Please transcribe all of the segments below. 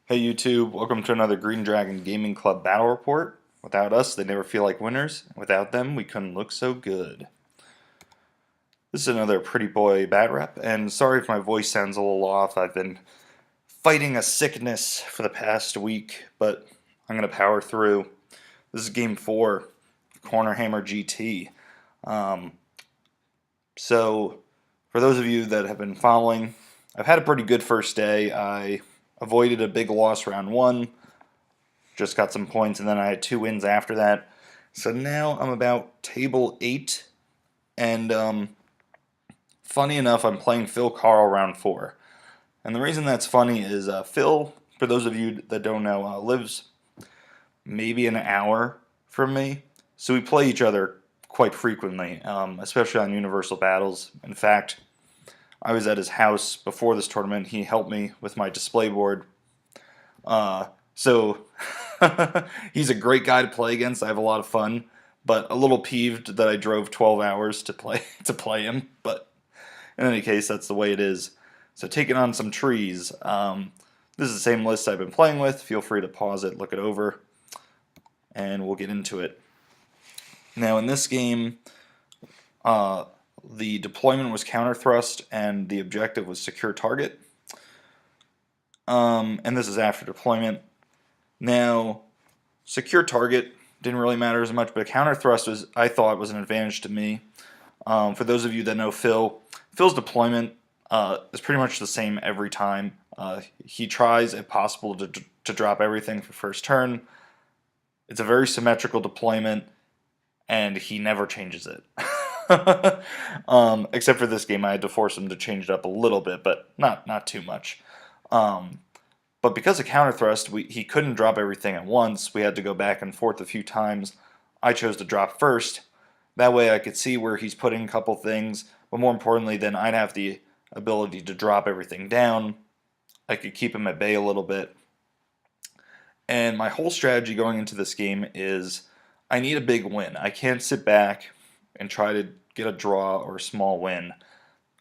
Hey YouTube, welcome to another Green Dragon Gaming Club Battle Report. Without us, they never feel like winners. Without them, we couldn't look so good. This is another pretty boy Bat Rep, and sorry if my voice sounds a little off. I've been fighting a sickness for the past week, but I'm going to power through. This is Game 4, Cornerhammer GT. Um, so, for those of you that have been following, I've had a pretty good first day. I avoided a big loss round 1. Just got some points, and then I had 2 wins after that. So now I'm about table 8, and funny enough, I'm playing Phil Carl round 4. And the reason that's funny is Phil, for those of you that don't know, lives maybe an hour from me. So we play each other quite frequently, especially on Universal Battles. In fact, I was at his house before this tournament. He helped me with my display board. So he's a great guy to play against. I have a lot of fun, but a little peeved that I drove 12 hours to play him. But in any case, that's the way it is. So taking on some trees. This is the same list I've been playing with. Feel free to pause it, look it over, and we'll get into it. Now in this game, the deployment was counter thrust, and the objective was secure target. And this is after deployment. Now, secure target didn't really matter as much, but counter thrust was, I thought, was an advantage to me. For those of you that know Phil's deployment is pretty much the same every time. He tries, if possible, to drop everything for first turn. It's a very symmetrical deployment, and he never changes it. Except for this game, I had to force him to change it up a little bit, but not too much. But because of counter thrust, he couldn't drop everything at once. We had to go back and forth a few times. I chose to drop first. That way I could see where he's putting a couple things, but more importantly, then I'd have the ability to drop everything down. I could keep him at bay a little bit. And my whole strategy going into this game is I need a big win. I can't sit back and try to get a draw or a small win.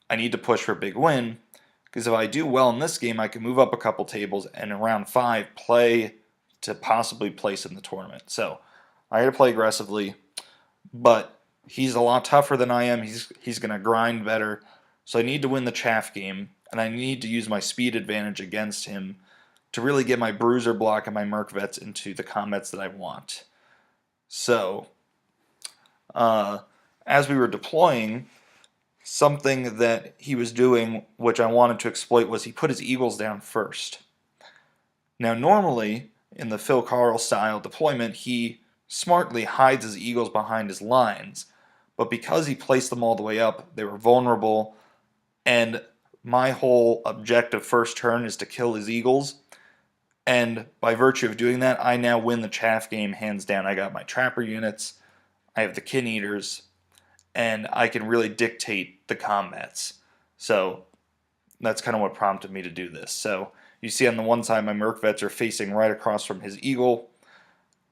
I need to push for a big win, because if I do well in this game, I can move up a couple tables and in round 5 play to possibly place in the tournament. So I got to play aggressively, but he's a lot tougher than I am. He's going to grind better. So I need to win the chaff game, and I need to use my speed advantage against him to really get my bruiser block and my merc vets into the combats that I want. So as we were deploying, something that he was doing, which I wanted to exploit, was he put his eagles down first. Now normally, in the Phil Carl style deployment, he smartly hides his eagles behind his lines, but because he placed them all the way up, they were vulnerable, and my whole objective first turn is to kill his eagles, and by virtue of doing that, I now win the chaff game hands down. I got my trapper units, I have the kin eaters, and I can really dictate the combats. So that's kind of what prompted me to do this. So you see on the one side my merc vets are facing right across from his eagle,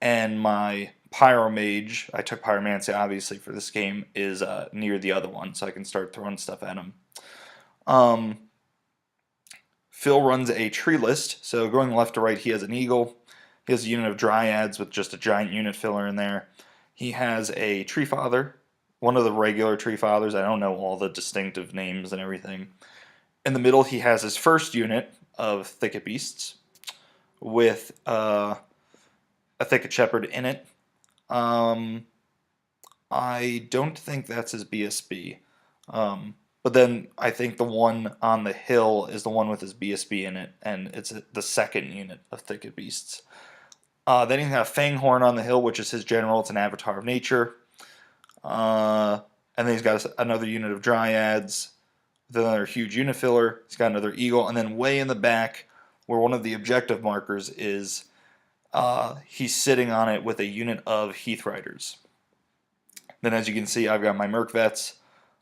and my pyromage, I took pyromancy obviously for this game, is near the other one, so I can start throwing stuff at him. Phil runs a tree list, so going left to right he has an eagle. He has a unit of dryads with just a giant unit filler in there. He has a tree father, one of the regular tree fathers. I don't know all the distinctive names and everything. In the middle, he has his first unit of thicket beasts with a thicket shepherd in it. I don't think that's his BSB. But then I think the one on the hill is the one with his BSB in it, and it's the second unit of thicket beasts. Then he's got a Fanghorn on the hill, which is his general. It's an avatar of nature. And then he's got another unit of dryads, with another huge unit filler. He's got another eagle, and then way in the back, where one of the objective markers is, he's sitting on it with a unit of Heath Riders. Then as you can see, I've got my merc vets,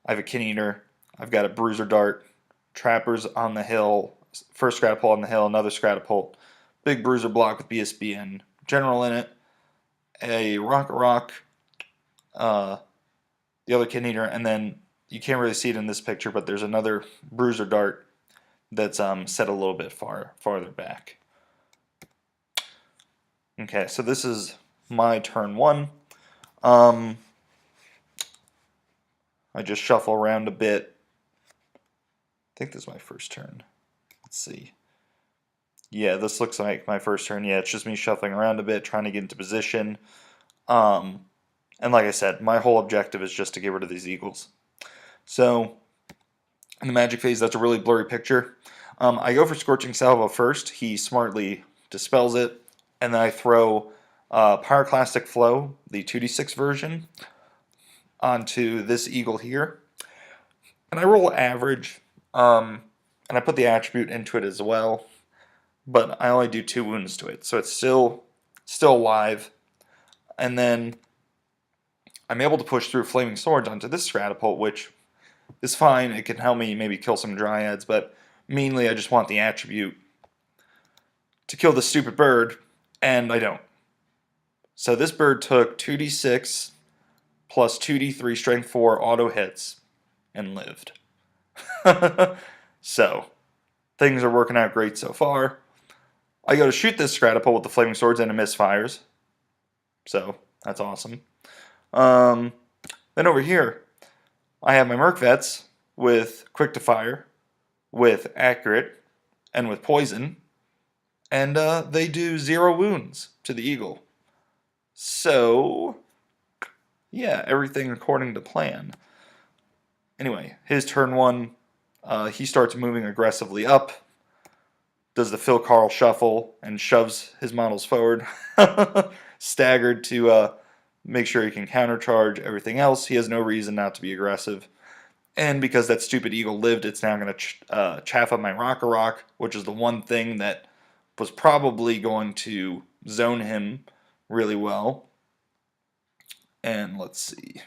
I have a kin eater, I've got a bruiser dart, trappers on the hill, first scratapult on the hill, another scratapult, big bruiser block with BSB and general in it, a rock, the other kin eater, and then you can't really see it in this picture, but there's another bruiser dart that's set a little bit farther back. Okay, so this is my turn 1. I just shuffle around a bit. I think this is my first turn. Let's see. Yeah, this looks like my first turn. Yeah, it's just me shuffling around a bit, trying to get into position. And like I said, my whole objective is just to get rid of these eagles. So, in the magic phase, that's a really blurry picture. I go for Scorching Salvo first. He smartly dispels it. And then I throw Pyroclastic Flow, the 2d6 version, onto this eagle here. And I roll average. And I put the attribute into it as well. But I only do 2 wounds to it. So it's still alive. And then I'm able to push through Flaming Swords onto this Stratapult, which is fine. It can help me maybe kill some Dryads, but mainly I just want the attribute to kill the stupid bird, and I don't. So this bird took 2d6 plus 2d3 strength 4 auto hits and lived. So, things are working out great so far. I go to shoot this Stratapult with the Flaming Swords and it misfires. So, that's awesome. Then over here, I have my Merc Vets with Quick to Fire, with Accurate, and with Poison. And they do 0 wounds to the eagle. So, yeah, everything according to plan. Anyway, his turn 1, he starts moving aggressively up, does the Phil Carl shuffle, and shoves his models forward, staggered to make sure he can countercharge everything else. He has no reason not to be aggressive. And because that stupid eagle lived, it's now going to chaff up my Rock, which is the one thing that was probably going to zone him really well. And let's see.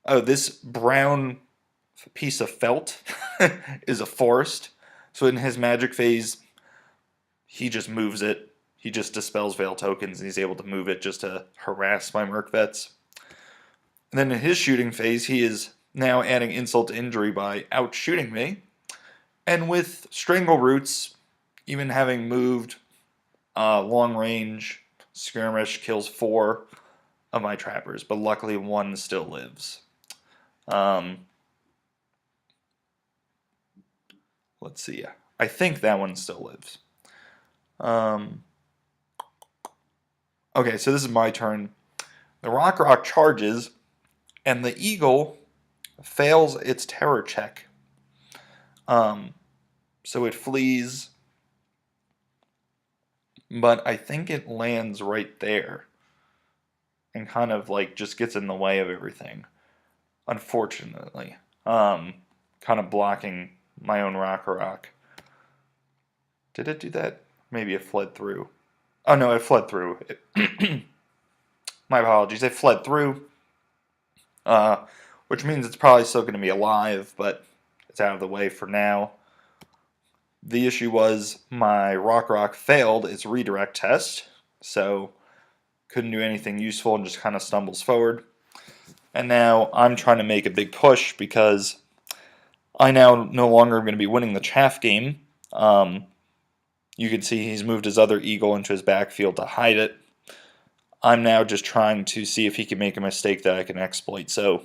Oh, this brown piece of felt is a forest. So in his magic phase, he just moves it. He just dispels Veil tokens, and he's able to move it just to harass my Merc Vets. And then in his shooting phase, he is now adding insult to injury by out-shooting me. And with Strangle Roots, even having moved long range, Skirmish kills 4 of my trappers, but luckily 1 still lives. Let's see. I think that one still lives. Okay, so this is my turn. The Rock charges, and the eagle fails its terror check. So it flees, but I think it lands right there and kind of like just gets in the way of everything, unfortunately. Kind of blocking my own Rock. Did it do that? Maybe it fled through. Oh no, it fled through. My apologies. It fled through, which means it's probably still going to be alive, but it's out of the way for now. The issue was my Rock failed its redirect test, so couldn't do anything useful and just kind of stumbles forward. And now I'm trying to make a big push because I now no longer am going to be winning the chaff game. You can see he's moved his other eagle into his backfield to hide it. I'm now just trying to see if he can make a mistake that I can exploit. So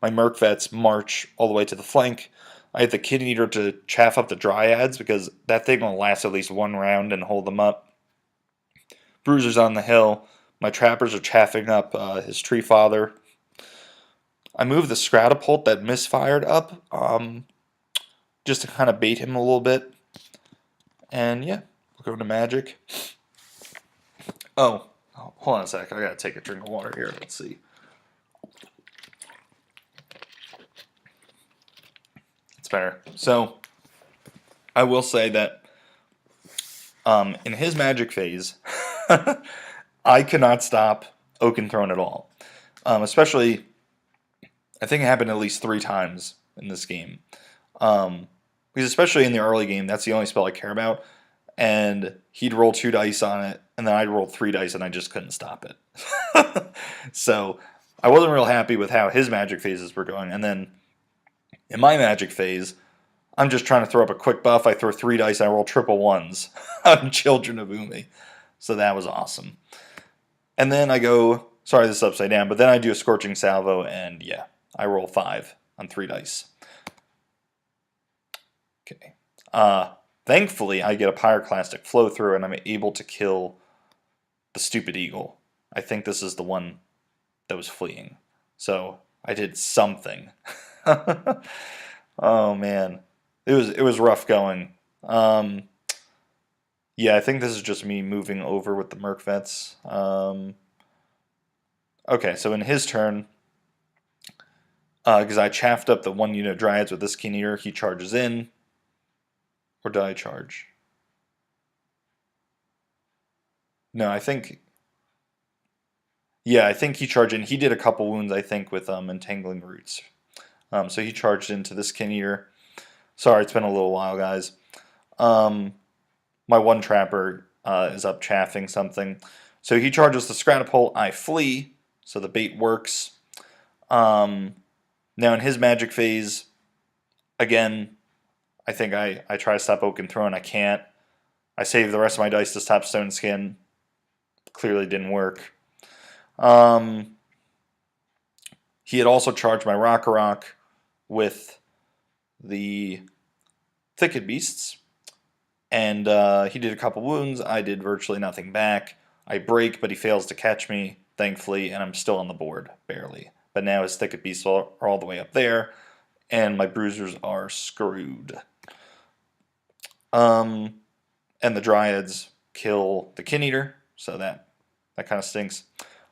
my Merc Vets march all the way to the flank. I have the Kid Eater to chaff up the Dryads because that thing will last at least 1 round and hold them up. Bruiser's on the hill. My trappers are chaffing up his Tree Father. I move the Stratapult that misfired up just to kind of bait him a little bit. And yeah, we'll go to magic. Oh, hold on a sec. I gotta take a drink of water here. Let's see. It's better. So, I will say that in his magic phase, I cannot stop Oakenthrone at all. Especially, I think it happened at least 3 times in this game. Because especially in the early game, that's the only spell I care about. And he'd roll 2 dice on it, and then I'd roll 3 dice, and I just couldn't stop it. So I wasn't real happy with how his magic phases were going. And then in my magic phase, I'm just trying to throw up a quick buff. I throw 3 dice, and I roll triple 1s on Children of Umi. So that was awesome. And then I go, sorry, this is upside down, but then I do a Scorching Salvo, and yeah, I roll 5 on 3 dice. Okay. Thankfully, I get a Pyroclastic flow through, and I'm able to kill the stupid eagle. I think this is the one that was fleeing. So I did something. Oh man, it was rough going. Yeah, I think this is just me moving over with the Merc Vets. Okay, so in his turn, because I chaffed up the 1 unit Dryads with this Keen Eater, he charges in. Or did I charge? No, I think... Yeah, I think he charged in. He did a couple wounds, I think, with Entangling Roots. So he charged into this Keen Eater. Sorry, it's been a little while, guys. My one trapper is up chaffing something. So he charges the Scratapult. I flee, so the bait works. Now in his magic phase, again, I think I try to stop Oaken Throne. I can't. I save the rest of my dice to stop Stone Skin. Clearly didn't work. He had also charged my Rock with the Thicket Beasts. And he did a couple wounds. I did virtually nothing back. I break, but he fails to catch me, thankfully, and I'm still on the board, barely. But now his Thicket Beasts are all the way up there, and my Bruisers are screwed. And the Dryads kill the Keen Eater, so that kind of stinks.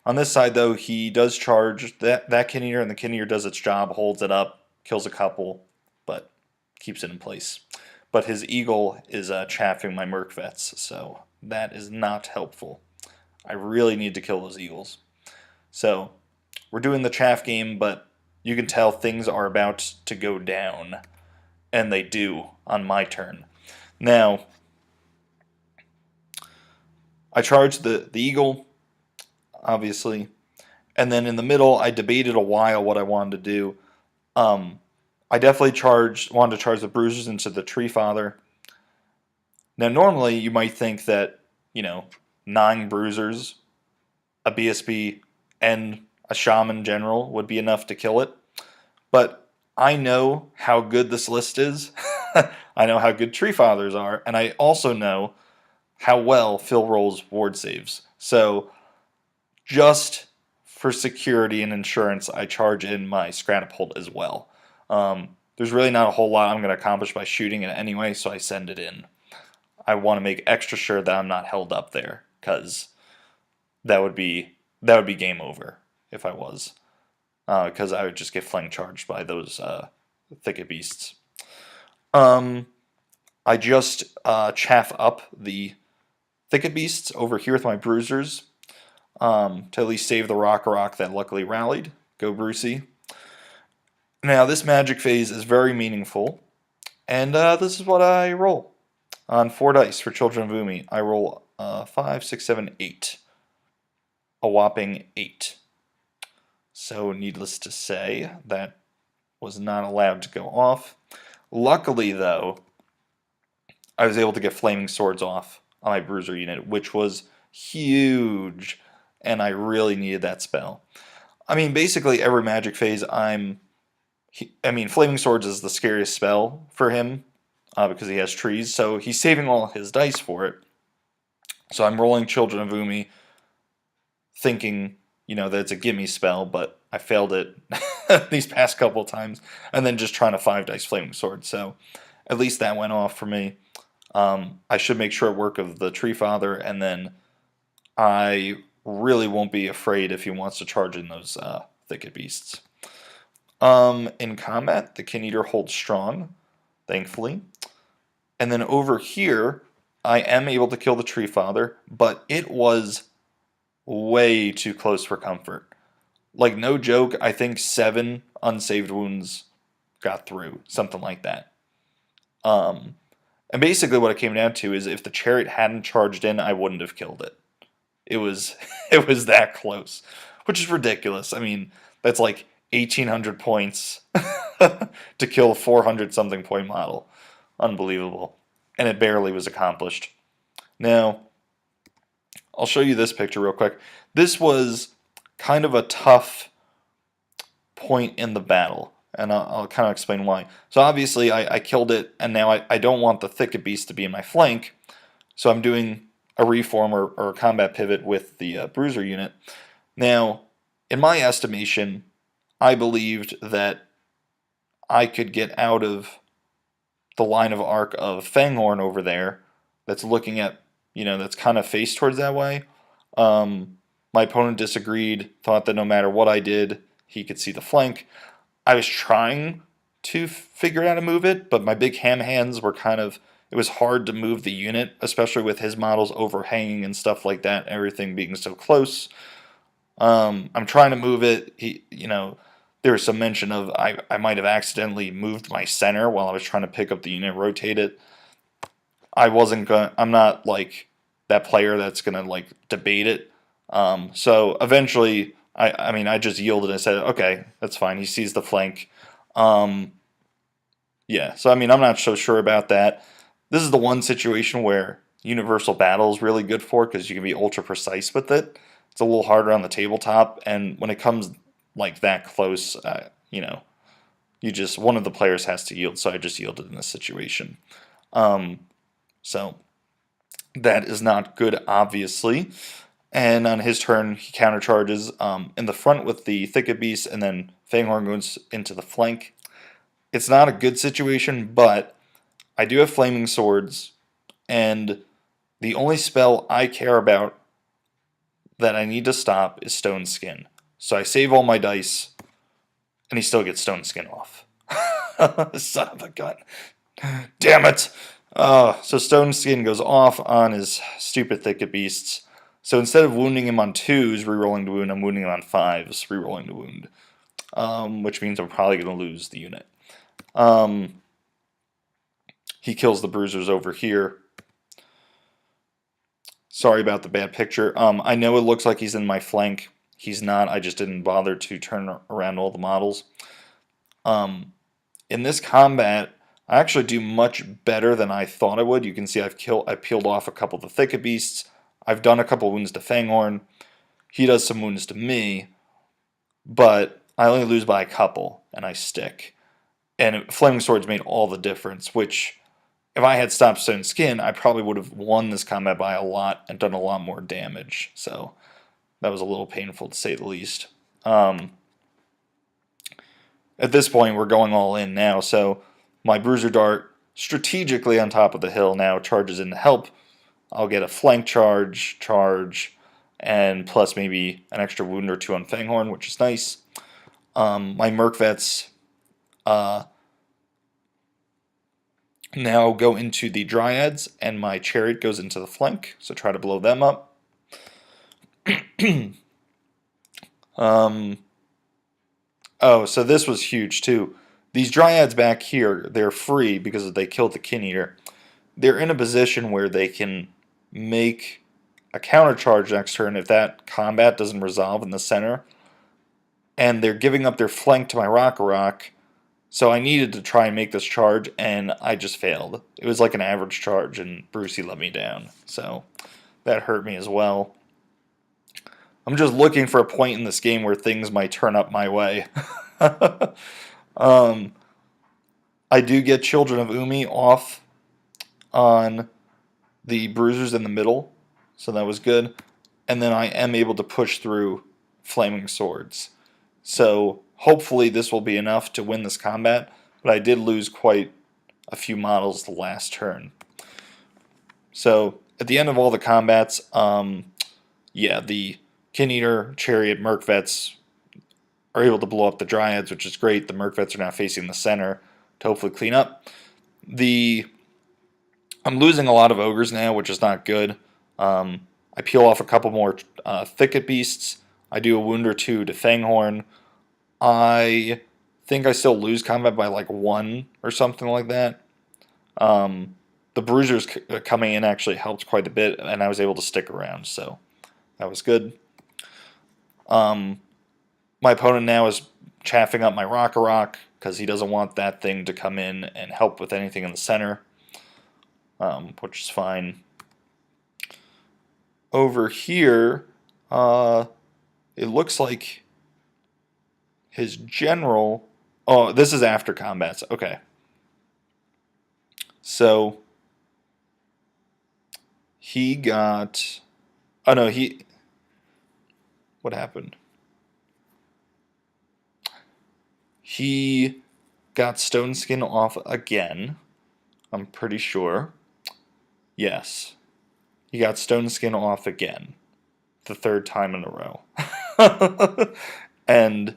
On this side, though, he does charge that Keen Eater, and the Keen Eater does its job, holds it up, kills a couple, but keeps it in place. But his Eagle is chaffing my Merc Vets, so that is not helpful. I really need to kill those Eagles. So we're doing the chaff game, but you can tell things are about to go down, and they do on my turn. Now, I charged the Eagle, obviously, and then in the middle, I debated a while what I wanted to do. I definitely wanted to charge the Bruisers into the Tree Father. Now, normally, you might think that, 9 Bruisers, a BSB, and a Shaman General would be enough to kill it. But I know how good this list is. I know how good Tree Fathers are. And I also know how well Phil rolls ward saves. So, just for security and insurance, I charge in my Scratapult as well. There's really not a whole lot I'm going to accomplish by shooting it anyway, so I send it in. I want to make extra sure that I'm not held up there, because that would be game over if I was, because I would just get flank charged by those Thicket Beasts. I just chaff up the Thicket Beasts over here with my Bruisers to at least save the Rock that luckily rallied. Go Brucey. Now, this magic phase is very meaningful, and this is what I roll. On 4 dice for Children of Umi, I roll 5, 6, 7, 8. A whopping 8. So, needless to say, that was not allowed to go off. Luckily, though, I was able to get Flaming Swords off on my Bruiser unit, which was huge, and I really needed that spell. I mean, basically, every magic phase Flaming Swords is the scariest spell for him because he has trees, so he's saving all his dice for it. So I'm rolling Children of Umi thinking, that it's a gimme spell, but I failed it these past couple of times, and then just trying to 5-dice Flaming Sword. So at least that went off for me. I should make short work of the Tree Father, and then I really won't be afraid if he wants to charge in those Thicket Beasts. In combat, the Keen Eater holds strong, thankfully. And then over here, I am able to kill the Tree Father, but it was way too close for comfort. Like, no joke, I think 7 unsaved wounds got through, something like that. And basically what it came down to is if the Chariot hadn't charged in, I wouldn't have killed it. It was that close, which is ridiculous. I mean, that's like 1,800 points to kill a 400-something point model. Unbelievable. And it barely was accomplished. Now, I'll show you this picture real quick. This was kind of a tough point in the battle, and I'll kind of explain why. So obviously I killed it, and now I don't want the Thicket Beast to be in my flank, so I'm doing a reform or a combat pivot with the Bruiser unit. Now, in my estimation, I believed that I could get out of the line of arc of Fanghorn over there that's looking at, that's kind of faced towards that way. My opponent disagreed, thought that no matter what I did, he could see the flank. I was trying to figure out how to move it, but my big ham hands were it was hard to move the unit, especially with his models overhanging and stuff like that, everything being so close. I'm trying to move it. There was some mention of I might have accidentally moved my center while I was trying to pick up the unit, rotate it. I'm not like that player that's gonna like debate it. So eventually, I just yielded and said, okay, that's fine. He sees the flank. Yeah. So I'm not so sure about that. This is the one situation where Universal Battle is really good for because you can be ultra precise with it. It's a little harder on the tabletop, and when it comes like that close, one of the players has to yield. So I just yielded in this situation. So that is not good, obviously. And on his turn, he countercharges in the front with the Thicket Beast, and then Fanghorn goes into the flank. It's not a good situation, but I do have Flaming Swords, and the only spell I care about that I need to stop is Stone Skin. So I save all my dice, and he still gets Stone Skin off. Son of a gun. Damn it! So Stone Skin goes off on his stupid Thicket Beasts. So instead of wounding him on 2s, rerolling to wound, I'm wounding him on 5s, rerolling to wound. Which means I'm probably going to lose the unit. He kills the Bruisers over here. Sorry about the bad picture. I know it looks like he's in my flank. He's not. I just didn't bother to turn around all the models. In this combat, I actually do much better than I thought I would. You can see I peeled off a couple of the Thicket Beasts. I've done a couple wounds to Fanghorn. He does some wounds to me, but I only lose by a couple, and I stick. And Flaming Swords made all the difference, which, if I had stopped Stone Skin, I probably would have won this combat by a lot and done a lot more damage. So that was a little painful, to say the least. At this point, we're going all in now, so my Bruiser Dart, strategically on top of the hill now, charges in to help. I'll get a flank charge, and plus maybe an extra wound or 2 on Fanghorn, which is nice. My Merc Vets now go into the Dryads, and my Chariot goes into the flank, so try to blow them up. Oh, so this was huge too. These Dryads back here, they're free because they killed the Kin Eater. They're in a position where they can make a countercharge next turn if that combat doesn't resolve in the center. And they're giving up their flank to my Rock. So I needed to try and make this charge, and I just failed. It was like an average charge, and Brucey let me down. So that hurt me as well. I'm just looking for a point in this game where things might turn up my way. I do get Children of Umi off on the Bruisers in the middle, so that was good. And then I am able to push through Flaming Swords. So hopefully this will be enough to win this combat, but I did lose quite a few models the last turn. So at the end of all the combats, yeah, the Kin Eater, Chariot, Merc Vets are able to blow up the Dryads, which is great. The Merc Vets are now facing the center to hopefully clean up. I'm losing a lot of Ogres now, which is not good. I peel off a couple more Thicket Beasts. I do a wound or 2 to Fanghorn. I think I still lose combat by like 1 or something like that. The Bruisers coming in actually helped quite a bit, and I was able to stick around, so that was good. My opponent now is chaffing up my Rock because he doesn't want that thing to come in and help with anything in the center, which is fine. over here, it looks like his general. Oh, this is after combats. Okay. So he got. Oh no, he. What happened? He got Stone Skin off again. I'm pretty sure. Yes. He got Stone Skin off again. The third time in a row. And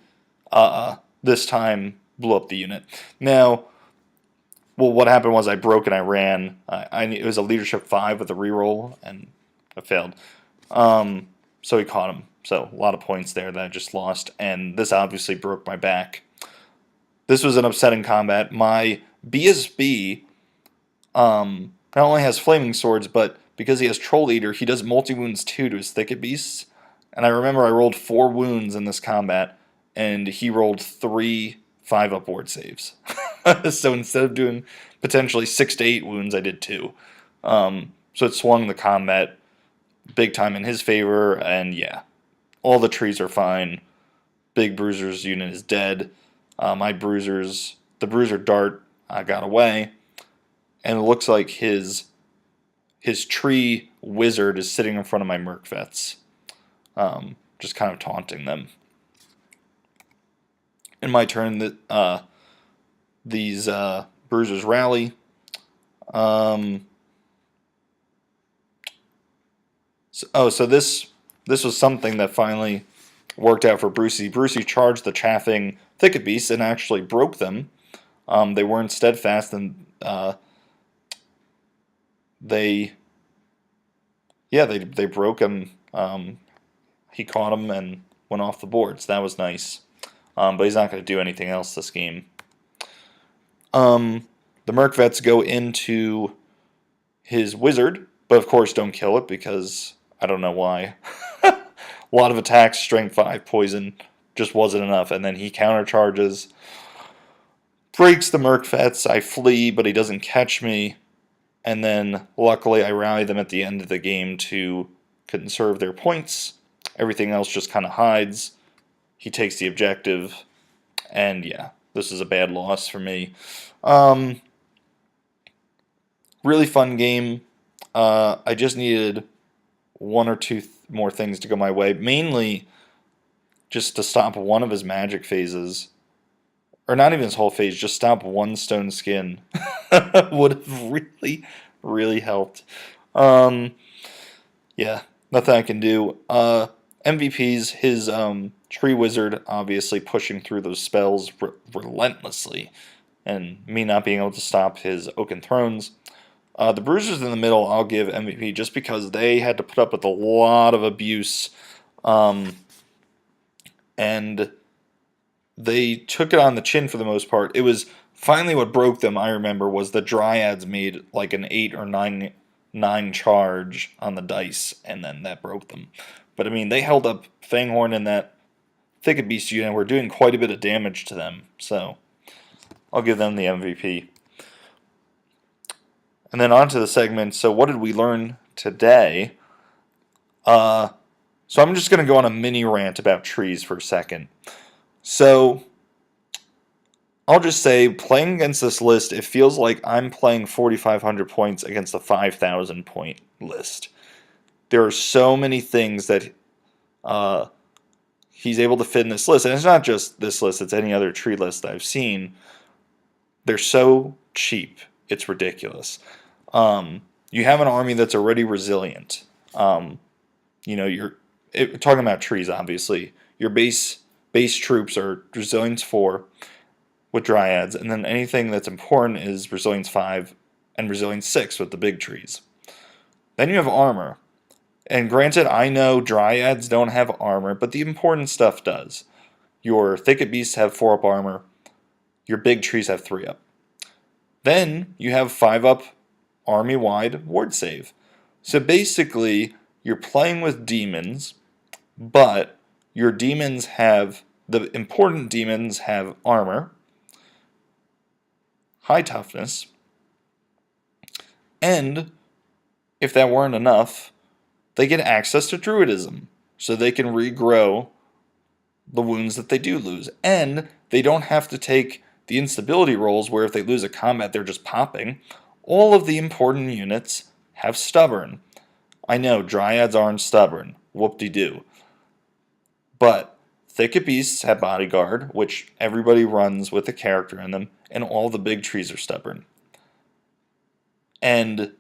this time blew up the unit. Now, well, what happened was I broke and I ran. It was a leadership 5 with a reroll, and I failed. So he caught him. So a lot of points there that I just lost, and this obviously broke my back. This was an upsetting combat. My BSB not only has flaming swords, but because he has Troll Eater, he does multi-wounds 2 to his Thicket Beasts. And I remember I rolled 4 wounds in this combat, and he rolled 3 5-up ward saves. So instead of doing potentially 6 to 8 wounds, I did 2. So it swung the combat big time in his favor, and yeah, all the trees are fine. Big Bruiser's unit is dead. My Bruisers, the Bruiser Dart, got away, and it looks like his tree wizard is sitting in front of my Merc Vets, just kind of taunting them. In my turn, these Bruisers rally. So this was something that finally worked out for Brucey. Brucey charged the Chaffing Thicket Beasts and actually broke them. They weren't steadfast, and they broke him. He caught him and went off the board, so that was nice. But he's not going to do anything else this game. The Merc Vets go into his wizard, but of course don't kill it because I don't know why. A lot of attacks, strength 5, poison, just wasn't enough. And then he countercharges, breaks the Merc Vets. I flee, but he doesn't catch me. And then luckily I rally them at the end of the game to conserve their points. Everything else just kind of hides. He takes the objective. And yeah, this is a bad loss for me. Really fun game. I just needed 1 or 2 more things to go my way. Mainly just to stop one of his magic phases. Or not even his whole phase, just stop one Stone Skin. Would have really, really helped. Yeah, nothing I can do. MVPs, his Tree Wizard obviously pushing through those spells relentlessly. And me not being able to stop his Oaken Thrones. The Bruisers in the middle, I'll give MVP just because they had to put up with a lot of abuse. And they took it on the chin for the most part. It was finally what broke them, I remember, was the Dryads made like an 8 or 9 charge on the dice, and then that broke them. But I mean, they held up Fanghorn and that Thicket Beast unit and were doing quite a bit of damage to them. So I'll give them the MVP. And then on to the segment. So what did we learn today? So I'm just going to go on a mini rant about trees for a second. So I'll just say, playing against this list, it feels like I'm playing 4,500 points against a 5,000 point list. There are so many things that he's able to fit in this list. And it's not just this list, it's any other tree list that I've seen. They're so cheap. It's ridiculous. You have an army that's already resilient. You're talking about trees, obviously. Your base troops are resilience 4 with Dryads, and then anything that's important is resilience 5 and resilience 6 with the big trees. Then you have armor. And granted, I know Dryads don't have armor, but the important stuff does. Your Thicket Beasts have 4-up armor. Your big trees have 3-up. Then you have 5-up army-wide ward save. So basically, you're playing with demons, but your demons have, the important demons have armor, high toughness, and if that weren't enough, they get access to Druidism, so they can regrow the wounds that they do lose. And they don't have to take the instability rolls where if they lose a combat, they're just popping. All of the important units have Stubborn. I know, Dryads aren't stubborn. Whoop-de-doo. But Thicket Beasts have Bodyguard, which everybody runs with a character in them, and all the big trees are stubborn. And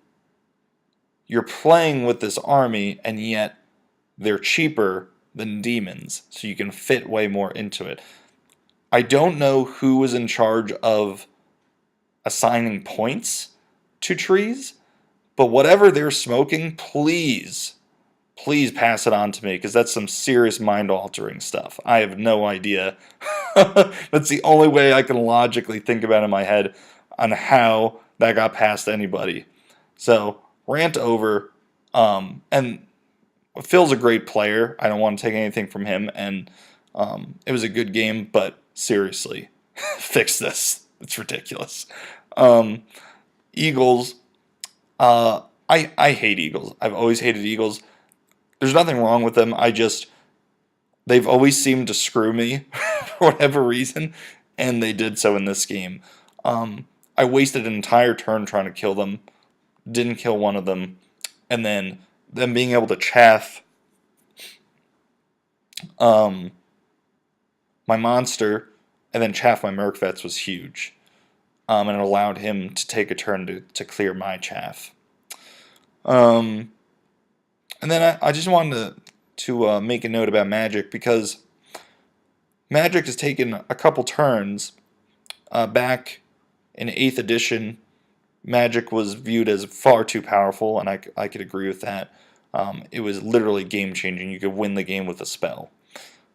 you're playing with this army, and yet they're cheaper than demons, so you can fit way more into it. I don't know who was in charge of assigning points to trees, but whatever they're smoking, please pass it on to me, because that's some serious mind-altering stuff. I have no idea. That's the only way I can logically think about in my head on how that got past anybody. So, rant over. And Phil's a great player. I don't want to take anything from him, and it was a good game, but seriously, fix this. It's ridiculous. Eagles. I hate Eagles. I've always hated Eagles. There's nothing wrong with them. They've always seemed to screw me for whatever reason, and they did so in this game. I wasted an entire turn trying to kill them, didn't kill one of them, and then them being able to chaff my monster and then chaff my Merc-Vets was huge. And it allowed him to take a turn to clear my chaff. And then I just wanted to make a note about Magic, because Magic has taken a couple turns. Back in 8th edition, Magic was viewed as far too powerful, and I could agree with that. It was literally game-changing. You could win the game with a spell.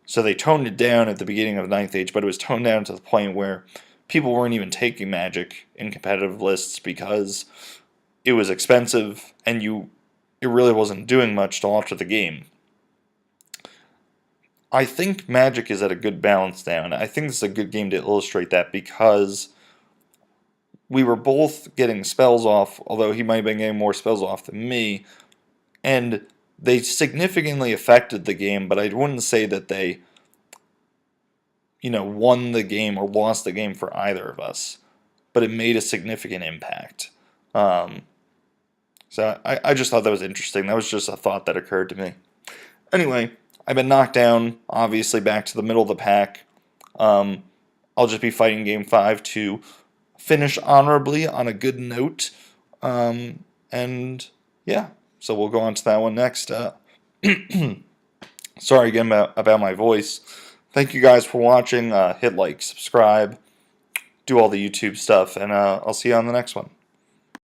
So they toned it down at the beginning of 9th Age, but it was toned down to the point where people weren't even taking Magic in competitive lists because it was expensive, and it really wasn't doing much to alter the game. I think Magic is at a good balance now, and I think this is a good game to illustrate that, because we were both getting spells off, although he might have been getting more spells off than me, and they significantly affected the game, but I wouldn't say that they, won the game or lost the game for either of us, but it made a significant impact. So I just thought that was interesting. That was just a thought that occurred to me. Anyway, I've been knocked down, obviously back to the middle of the pack. I'll just be fighting Game 5 to finish honorably on a good note. And yeah, so we'll go on to that one next. Sorry again about my voice. Thank you guys for watching. Hit like, subscribe, do all the YouTube stuff, and I'll see you on the next one.